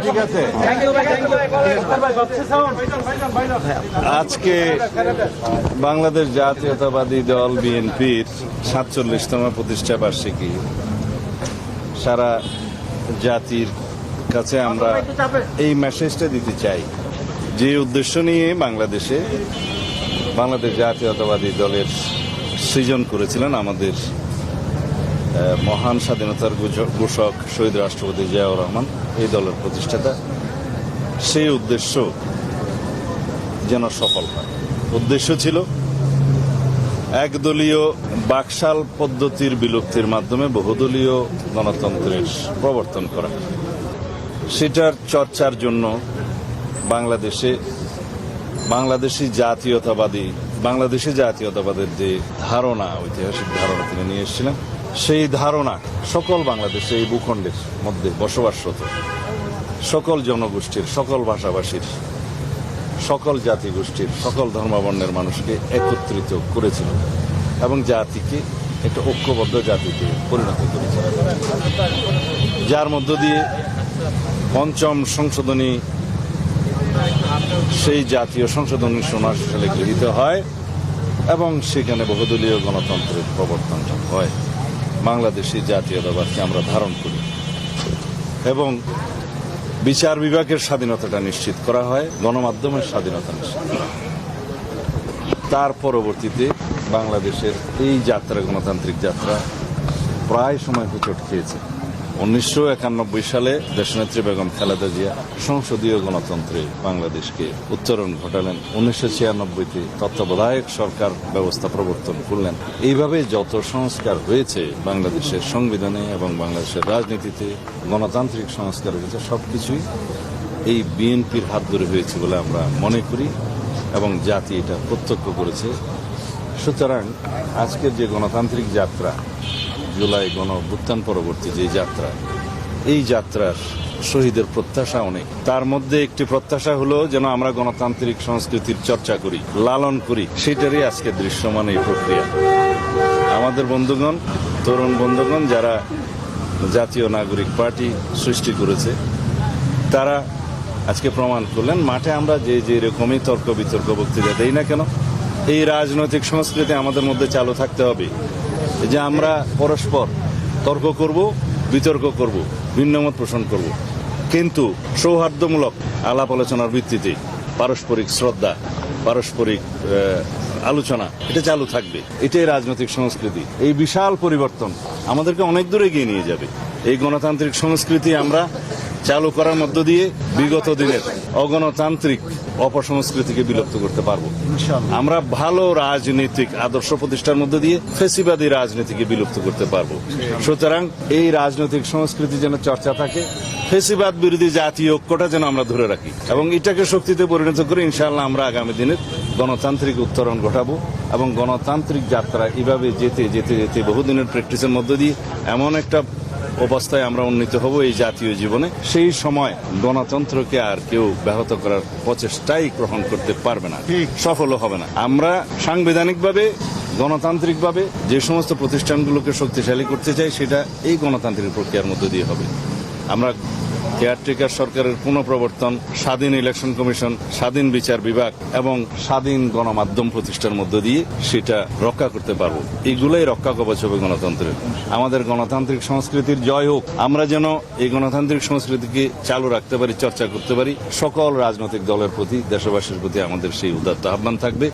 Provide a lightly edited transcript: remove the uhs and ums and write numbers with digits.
ঠিক আছে। আজকে বাংলাদেশ জাতীয়তাবাদী দল বিএনপির ৪৭তম প্রতিষ্ঠা বার্ষিকী। সারা জাতির কাছে আমরা এই মেসেজটা দিতে চাই, যে উদ্দেশ্য নিয়ে বাংলাদেশ জাতীয়তাবাদী দলের সৃজন করেছিলেন আমাদের মহান স্বাধীনতার ঘোষক শহীদ রাষ্ট্রপতি জিয়াউর রহমান, এই দলের প্রতিষ্ঠাতা। সেই উদ্দেশ্য যেন সফল হয়। উদ্দেশ্য ছিল একদলীয় বাকশাল পদ্ধতির বিলুপ্তির মাধ্যমে বহুদলীয় গণতন্ত্রের প্রবর্তন করা। সেটার চর্চার জন্য বাংলাদেশি জাতীয়তাবাদের যে ধারণা, ঐতিহাসিক ধারণা তিনি নিয়ে এসেছিলেন, সেই ধারণা সকল বাংলাদেশে এই ভূখণ্ডের মধ্যে বসবাসরত সকল জনগোষ্ঠীর, সকল ভাষাভাষীর, সকল জাতিগোষ্ঠীর, সকল ধর্মাবর্ণের মানুষকে একত্রিত করেছিল এবং জাতিকে একটা ঐক্যবদ্ধ জাতিতে পরিণত করেছিল, যার মধ্য দিয়ে পঞ্চম সংশোধনী, সেই জাতীয় সংশোধনী ১৯৭৯ সালে গৃহীত হয় এবং সেখানে বহুদলীয় গণতন্ত্রের প্রবর্তন হয়। বাংলাদেশি জাতীয়তাবাদকে আমরা ধারণ করি এবং বিচার বিভাগের স্বাধীনতাটা নিশ্চিত করা হয়, গণমাধ্যমের স্বাধীনতা নিশ্চিত করা হয়। তার পরবর্তীতে বাংলাদেশের এই যাত্রা, গণতান্ত্রিক যাত্রা প্রায় সময় হোঁচট খেয়েছে। ১৯৯১ সালে দেশনেত্রী বেগম খালেদা জিয়া সংসদীয় গণতন্ত্রে বাংলাদেশকে উত্তরণ ঘটালেন। ১৯৯৬তে তত্ত্বাবধায়ক সরকার ব্যবস্থা প্রবর্তন করলেন। এইভাবে যত সংস্কার হয়েছে বাংলাদেশের সংবিধানে এবং বাংলাদেশের রাজনীতিতে, গণতান্ত্রিক সংস্কার হয়েছে, সবকিছুই এই বিএনপির হাত ধরে হয়েছে বলে আমরা মনে করি এবং জাতি এটা প্রত্যক্ষ করেছে। সুতরাং আজকের যে গণতান্ত্রিক যাত্রা, জুলাই গণ অভ্যুত্থান পরবর্তী যে যাত্রা, এই যাত্রার শহীদের প্রত্যাশা অনেক। তার মধ্যে একটি প্রত্যাশা হলো যেন আমরা গণতান্ত্রিক সংস্কৃতির চর্চা করি, লালন করি। সেটারই আজকে দৃশ্যমান এই প্রক্রিয়া। আমাদের বন্ধুগণ, তরুণ বন্ধুগণ যারা জাতীয় নাগরিক পার্টি সৃষ্টি করেছে, তারা আজকে প্রমাণ করলেন। মাঠে আমরা যে রকমই তর্ক বিতর্ক বক্তৃতা দেই না কেন, এই রাজনৈতিক সংস্কৃতি আমাদের মধ্যে চালু থাকতে হবে, যে আমরা পরস্পর তর্ক করব, বিতর্ক করব, ভিন্নমত পোষণ করব, কিন্তু সৌহার্দ্যমূলক আলাপ আলোচনার ভিত্তিতে পারস্পরিক শ্রদ্ধা, পারস্পরিক আলোচনা, এটা চালু থাকবে। এটাই রাজনৈতিক সংস্কৃতি। এই বিশাল পরিবর্তন আমাদেরকে অনেক দূরে এগিয়ে নিয়ে যাবে। এই গণতান্ত্রিক সংস্কৃতি আমরা চালু করার মধ্য দিয়ে বিগত দিনের অগণতান্ত্রিক অপসংস্কৃতিকে বিলুপ্ত করতে পারবো। আমরা ভালো রাজনৈতিক আদর্শ প্রতিষ্ঠার মধ্য দিয়ে ফেসিবাদী রাজনীতিকে বিলুপ্ত করতে পারবো। সুতরাং এই রাজনৈতিক সংস্কৃতি যেন চর্চা থাকে, ফেসিবাদ বিরোধী জাতীয় ঐক্যটা যেন আমরা ধরে রাখি এবং এটাকে শক্তিতে পরিণত করে ইনশাআল্লাহ আমরা আগামী দিনের গণতান্ত্রিক উত্তরণ ঘটাবো এবং গণতান্ত্রিক যাত্রা এভাবে যেতে যেতে যেতে বহুদিনের প্র্যাকটিসের মধ্য দিয়ে এমন একটা অবস্থায় আমরা উন্নীত হব এই জাতীয় জীবনে, সেই সময় গণতন্ত্রকে আর কেউ ব্যাহত করার প্রচেষ্টাই গ্রহণ করতে পারবে না, সফল হবে না। আমরা সাংবিধানিকভাবে, গণতান্ত্রিকভাবে যে সমস্ত প্রতিষ্ঠানগুলোকে শক্তিশালী করতে চাই, সেটা এই গণতান্ত্রিক প্রক্রিয়ার মধ্য দিয়ে হবে। আমরা কেয়ারটেকার সরকারের পুনঃপ্রবর্তন, স্বাধীন ইলেকশন কমিশন, স্বাধীন বিচার বিভাগ এবং স্বাধীন গণমাধ্যম প্রতিষ্ঠার মধ্য দিয়ে সেটা রক্ষা করতে পারবো। এইগুলোই রক্ষা কবচ হবে গণতন্ত্রের। আমাদের গণতান্ত্রিক সংস্কৃতির জয় হোক। আমরা যেন এই গণতান্ত্রিক সংস্কৃতিকে চালু রাখতে পারি, চর্চা করতে পারি। সকল রাজনৈতিক দলের প্রতি, দেশবাসীর প্রতি আমাদের সেই উদাত্ত আহ্বান থাকবে।